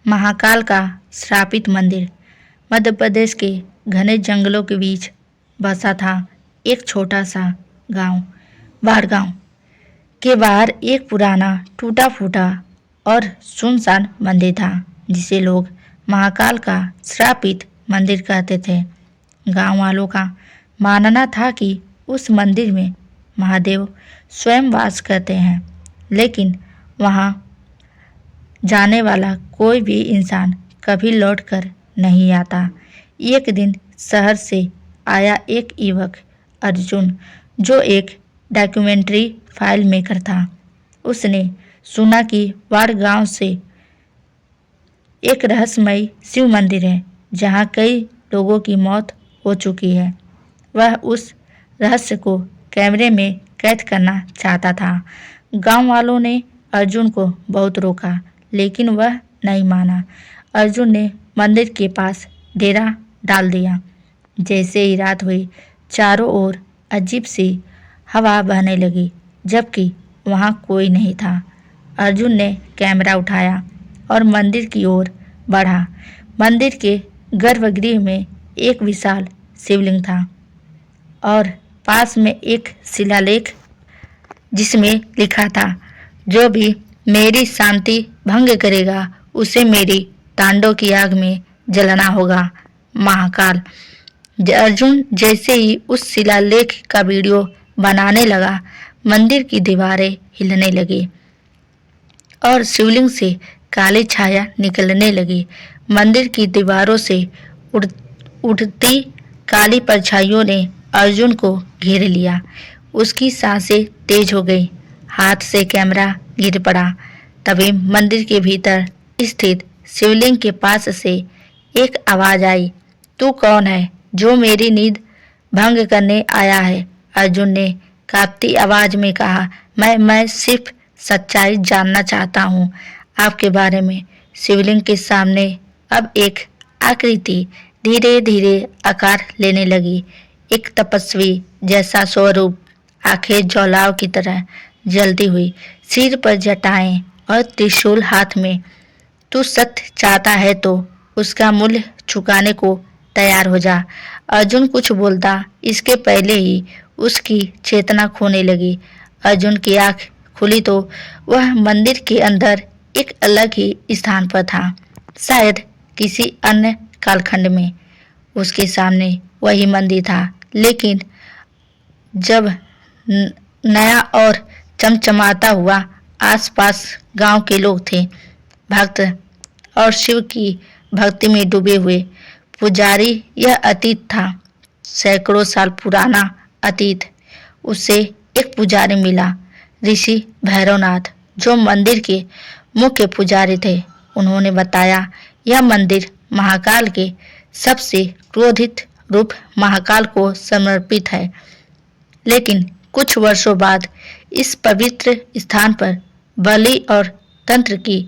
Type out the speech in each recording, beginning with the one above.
महाकाल का श्रापित मंदिर। मध्य प्रदेश के घने जंगलों के बीच बसा था एक छोटा सा गांव। बाड़गांव के बाहर एक पुराना टूटा फूटा और सुनसान मंदिर था, जिसे लोग महाकाल का श्रापित मंदिर कहते थे। गांव वालों का मानना था कि उस मंदिर में महादेव स्वयं वास करते हैं, लेकिन वहां जाने वाला कोई भी इंसान कभी लौटकर नहीं आता। एक दिन शहर से आया एक युवक अर्जुन, जो एक डॉक्यूमेंट्री फाइल मेकर था। उसने सुना कि बाड़गांव से एक रहस्यमयी शिव मंदिर है, जहां कई लोगों की मौत हो चुकी है। वह उस रहस्य को कैमरे में कैद करना चाहता था। गांव वालों ने अर्जुन को बहुत रोका, लेकिन वह नहीं माना। अर्जुन ने मंदिर के पास डेरा डाल दिया। जैसे ही रात हुई, चारों ओर अजीब सी हवा बहने लगी, जबकि वहां कोई नहीं था। अर्जुन ने कैमरा उठाया और मंदिर की ओर बढ़ा। मंदिर के गर्भगृह में एक विशाल शिवलिंग था और पास में एक शिलालेख, जिसमें लिखा था, जो भी मेरी शांति भंग करेगा उसे मेरी तांडव की आग में जलना होगा। महाकाल। अर्जुन जैसे ही उस शिलालेख का वीडियो बनाने लगा, मंदिर की दीवारें हिलने लगी और शिवलिंग से काली छाया निकलने लगी। मंदिर की दीवारों से उठती काली परछाइयों ने अर्जुन को घेर लिया। उसकी सांसें तेज हो गई, हाथ से कैमरा गिर पड़ा। तभी मंदिर के भीतर स्थित शिवलिंग के पास से एक आवाज आई, तू कौन है जो मेरी नींद भंग करने आया है? अर्जुन ने कांपती आवाज में कहा, मैं सिर्फ सच्चाई जानना चाहता हूँ आपके बारे में। शिवलिंग के सामने अब एक आकृति धीरे धीरे आकार लेने लगी। एक तपस्वी जैसा स्वरूप, आंखें ज्वालाओं की तरह जलती हुई, सिर पर जटाएं और त्रिशूल हाथ में। तू सत्य चाहता है तो उसका मूल्य चुकाने को तैयार हो जा। अर्जुन कुछ बोलता, इसके पहले ही उसकी चेतना खोने लगी। अर्जुन की आंख खुली तो वह मंदिर के अंदर एक अलग ही स्थान पर था, शायद किसी अन्य कालखंड में। उसके सामने वही मंदिर था, लेकिन जब नया और चमचमाता हुआ। आसपास गांव के लोग थे, भक्त और शिव की भक्ति में डूबे हुए। पुजारी यह अतीत था, सैकड़ों साल पुराना अतीत। उसे एक पुजारी मिला, ऋषि भैरवनाथ, जो मंदिर के मुख्य पुजारी थे। उन्होंने बताया, यह मंदिर महाकाल के सबसे क्रोधित रूप महाकाल को समर्पित है, लेकिन कुछ वर्षों बाद इस पवित्र स्थान पर बलि और तंत्र की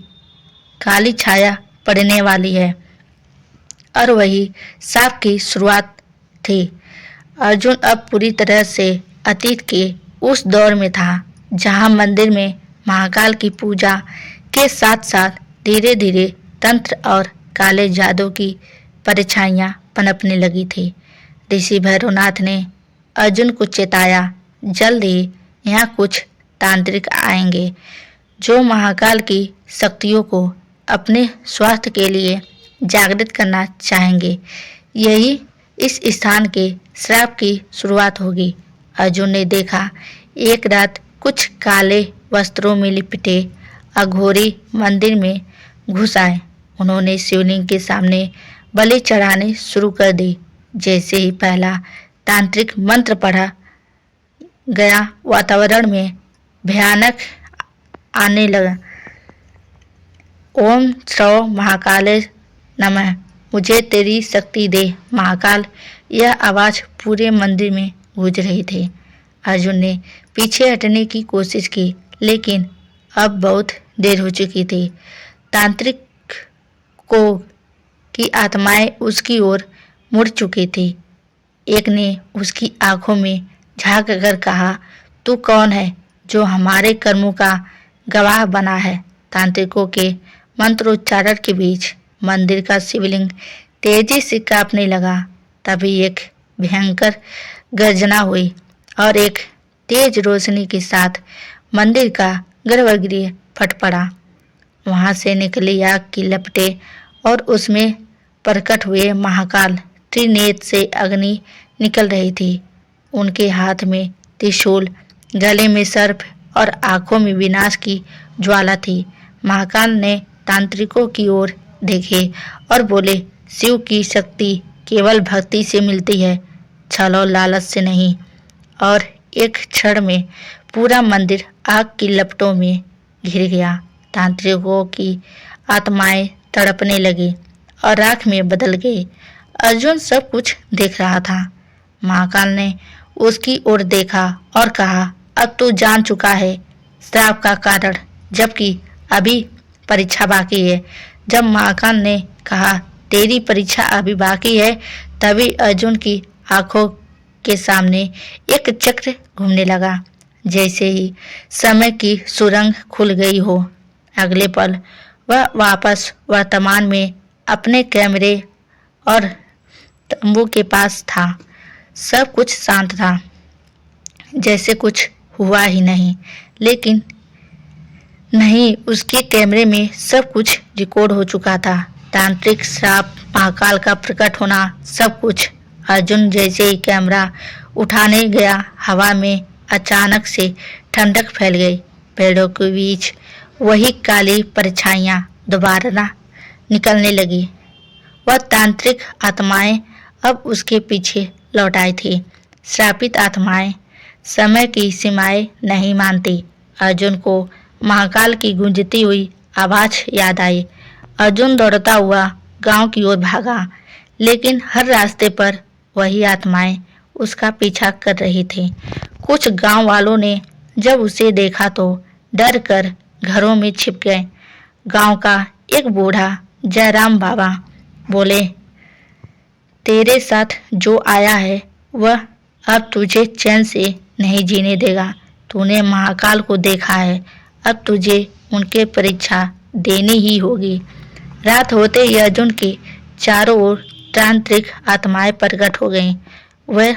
काली छाया पड़ने वाली है। और वही शाप की शुरुआत थी। अर्जुन अब पूरी तरह से अतीत के उस दौर में था, जहां मंदिर में महाकाल की पूजा के साथ साथ धीरे धीरे तंत्र और काले जादू की परछाइयां पनपने लगी थी। ऋषि भैरवनाथ ने अर्जुन को चेताया, जल्द ही यहाँ कुछ तांत्रिक आएंगे, जो महाकाल की शक्तियों को अपने स्वास्थ्य के लिए जागृत करना चाहेंगे। यही इस स्थान के श्राप की शुरुआत होगी। अर्जुन ने देखा, एक रात कुछ काले वस्त्रों में लिपटे अघोरी मंदिर में घुस आए। उन्होंने शिवलिंग के सामने बलि चढ़ाने शुरू कर दी। जैसे ही पहला तांत्रिक मंत्र पढ़ा गया, वातावरण में भयानक आने लगा। ओम श्रव महाकाले नमः, मुझे तेरी शक्ति दे महाकाल। यह आवाज पूरे मंदिर में गूंज रही थी। अर्जुन ने पीछे हटने की कोशिश की, लेकिन अब बहुत देर हो चुकी थी। तांत्रिक को की आत्माएं उसकी ओर मुड़ चुकी थी। एक ने उसकी आंखों में झांक कर कहा, तू कौन है जो हमारे कर्मों का गवाह बना है? तांत्रिकों के मंत्रोच्चारण के बीच मंदिर का शिवलिंग तेजी से कांपने लगा। तभी एक भयंकर गर्जना हुई और एक तेज रोशनी के साथ मंदिर का गर्भगृह फट पड़ा। वहां से निकली आग की लपटें और उसमें प्रकट हुए महाकाल त्रिनेत्र से अग्नि निकल रही थी। उनके हाथ में त्रिशूल, गले में सर्प और आंखों में विनाश की ज्वाला थी। महाकाल ने तांत्रिकों की ओर देखे और बोले, शिव की शक्ति केवल भक्ति से मिलती है, छल और लालच से नहीं। और एक क्षण में पूरा मंदिर आग की लपटों में घिर गया। तांत्रिकों की आत्माएं तड़पने लगी और राख में बदल गई। अर्जुन सब कुछ देख रहा था। महाकाल ने उसकी ओर देखा और कहा, अब तू जान चुका है श्राप का कारण, जबकि अभी परीक्षा बाकी है। जब महाकाल ने कहा, तेरी परीक्षा अभी बाकी है, तभी अर्जुन की आंखों के सामने एक चक्र घूमने लगा, जैसे ही समय की सुरंग खुल गई हो। अगले पल वह वापस वर्तमान में अपने कैमरे और तंबू के पास था। सब कुछ शांत था, जैसे कुछ हुआ ही नहीं। लेकिन नहीं, उसके कैमरे में सब कुछ रिकॉर्ड हो चुका था। तांत्रिक श्राप, महाकाल का प्रकट होना, सब कुछ। अर्जुन जैसे ही कैमरा उठाने गया, हवा में अचानक से ठंडक फैल गई। पेड़ों के बीच वही काली परछाइयां दोबारा निकलने लगी। वह तांत्रिक आत्माएं अब उसके पीछे लौट आई थी। श्रापित आत्माएं समय की सीमाएं नहीं मानती। अर्जुन को महाकाल की गूंजती हुई आवाज याद आई। अर्जुन दौड़ता हुआ गांव की ओर भागा, लेकिन हर रास्ते पर वही आत्माएं उसका पीछा कर रही थीं। कुछ गांव वालों ने जब उसे देखा तो डर कर घरों में छिप गए। गांव का एक बूढ़ा जयराम बाबा बोले, तेरे साथ जो आया है वह अब तुझे चैन से नहीं जीने देगा। तूने महाकाल को देखा है, अब तुझे उनके परीक्षा देनी ही होगी। रात होते ही अर्जुन के चारों ओर तांत्रिक आत्माएं प्रकट हो गईं। वह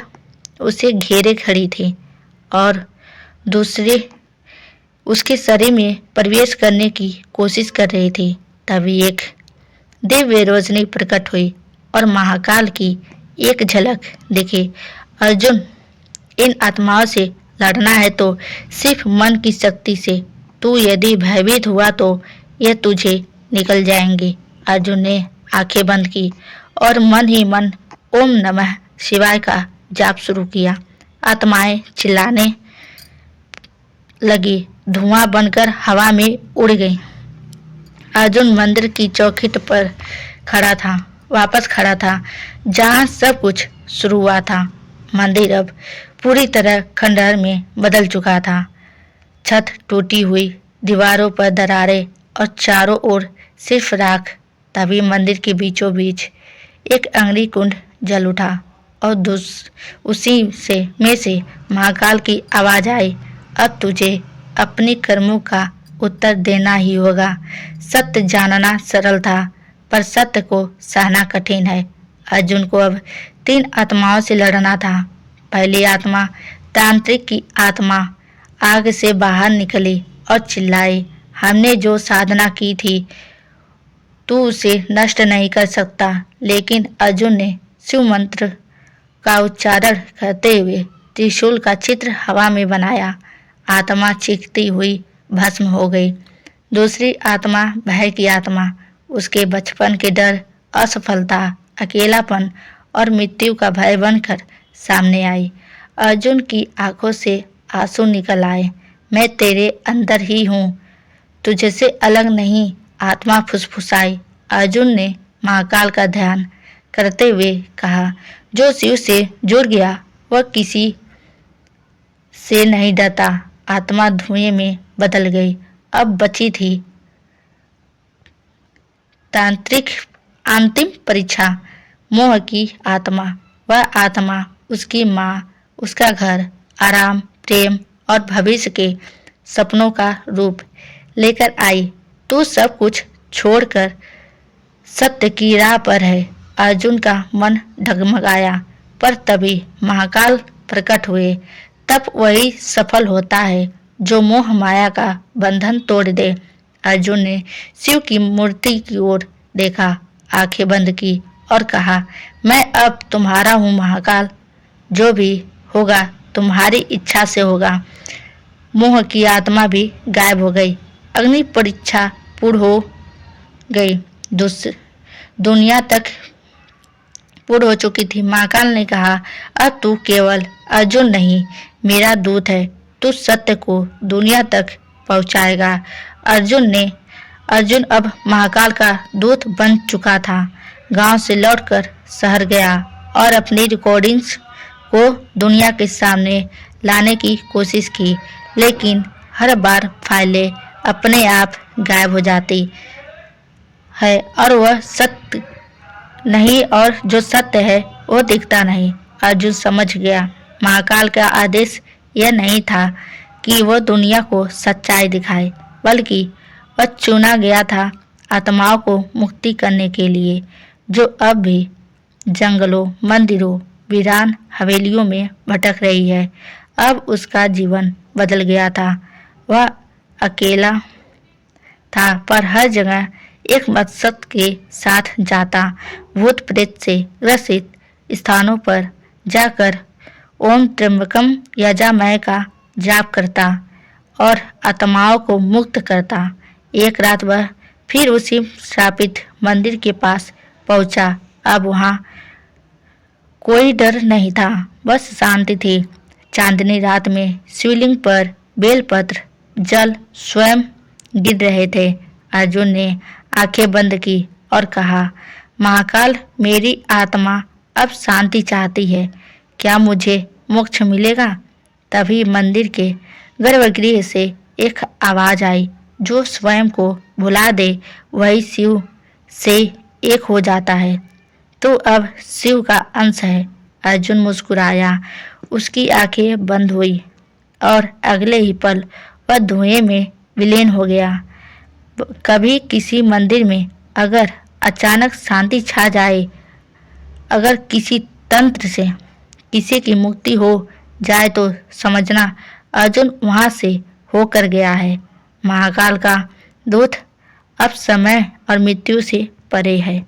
उसे घेरे खड़ी थी और दूसरे उसके शरीर में प्रवेश करने की कोशिश कर रही थी। तभी एक दिव्य रोशनी प्रकट हुई और महाकाल की एक झलक दिखी। अर्जुन, इन आत्माओं से लड़ना है तो सिर्फ मन की शक्ति से। तू यदि भयभीत हुआ तो ये तुझे निकल जाएंगे। अर्जुन ने आंखें बंद की और मन ही मन ओम नमः शिवाय का जाप शुरू किया। आत्माएं चिल्लाने लगी, धुआं बनकर हवा में उड़ गई। अर्जुन मंदिर की चौखट पर वापस खड़ा था, जहां सब कुछ शुरू हुआ था। मंदिर अब पूरी तरह खंडहर में बदल चुका था। छत टूटी हुई, दीवारों पर दरारें और चारों ओर सिर्फ राख। तभी मंदिर के बीचों बीच एक अग्नि कुंड जल उठा और उसी से महाकाल की आवाज आई, अब तुझे अपने कर्मों का उत्तर देना ही होगा। सत्य जानना सरल था, पर सत्य को सहना कठिन है। अर्जुन को अब 3 आत्माओं से लड़ना था। पहली आत्मा, तांत्रिक की आत्मा, आग से बाहर निकली और चिल्लाई, हमने जो साधना की थी तू उसे नष्ट नहीं कर सकता। लेकिन अर्जुन ने शिव मंत्र का उच्चारण करते हुए त्रिशूल का चित्र हवा में बनाया। आत्मा चीखती हुई भस्म हो गई। दूसरी आत्मा, भय की आत्मा, उसके बचपन के डर, असफलता, अकेलापन और मृत्यु का भय बनकर सामने आई। अर्जुन की आंखों से आंसू निकल आए। मैं तेरे अंदर ही हूँ, तुझसे अलग नहीं, आत्मा फुसफुसाई। अर्जुन ने महाकाल का ध्यान करते हुए कहा, जो शिव से जुड़ गया वह किसी से नहीं डरता। आत्मा धुएं में बदल गई। अब बची थी तांत्रिक अंतिम परीक्षा, मोह की आत्मा। वह आत्मा उसकी माँ, उसका घर, आराम, प्रेम और भविष्य के सपनों का रूप लेकर आई। तू सब कुछ छोड़कर सत्य की राह पर है। अर्जुन का मन डगमगाया, पर तभी महाकाल प्रकट हुए। तब वही सफल होता है जो मोह माया का बंधन तोड़ दे। अर्जुन ने शिव की मूर्ति की ओर देखा, आंखें बंद की और कहा, मैं अब तुम्हारा हूँ महाकाल, जो भी होगा तुम्हारी इच्छा से होगा। मोह की आत्मा भी गायब हो गई। अग्नि परीक्षा पूर्ण हो गई। दुनिया तक पूर्ण हो चुकी थी। महाकाल ने कहा, अब तू केवल अर्जुन नहीं, मेरा दूत है। तू सत्य को दुनिया तक पहुंचाएगा। अर्जुन अब महाकाल का दूत बन चुका था। गांव से लौटकर शहर गया और अपनी रिकॉर्डिंग्स को दुनिया के सामने लाने की कोशिश की, लेकिन हर बार फाइलें अपने आप गायब हो जाती है और वह सत्य नहीं, और जो सत्य है वो दिखता नहीं। अर्जुन समझ गया, महाकाल का आदेश यह नहीं था कि वह दुनिया को सच्चाई दिखाए, बल्कि वह चुना गया था आत्माओं को मुक्ति करने के लिए, जो अब भी जंगलों, मंदिरों, वीरान हवेलियों में भटक रही है। अब उसका जीवन बदल गया था। वह अकेला था, पर हर जगह एक मकसद के साथ जाता। भूत प्रेत से ग्रसित स्थानों पर जाकर ओम त्र्यंबकम यजामय का जाप करता और आत्माओं को मुक्त करता। एक रात वह फिर उसी श्रापित मंदिर के पास पहुंचा। अब वहां कोई डर नहीं था, बस शांति थी। चांदनी रात में शिवलिंग पर बेलपत्र जल स्वयं गिर रहे थे। अर्जुन ने आंखें बंद की और कहा, महाकाल, मेरी आत्मा अब शांति चाहती है, क्या मुझे मोक्ष मिलेगा? तभी मंदिर के गर्भगृह से एक आवाज आई, जो स्वयं को भुला दे वही शिव से एक हो जाता है। तो अब शिव का अंश है। अर्जुन मुस्कुराया, उसकी आंखें बंद हुई और अगले ही पल वह धुएं में विलीन हो गया। कभी किसी मंदिर में अगर अचानक शांति छा जाए, अगर किसी तंत्र से किसी की मुक्ति हो जाए, तो समझना अर्जुन वहां से होकर गया है। महाकाल का दूत अब समय और मृत्यु से परे है।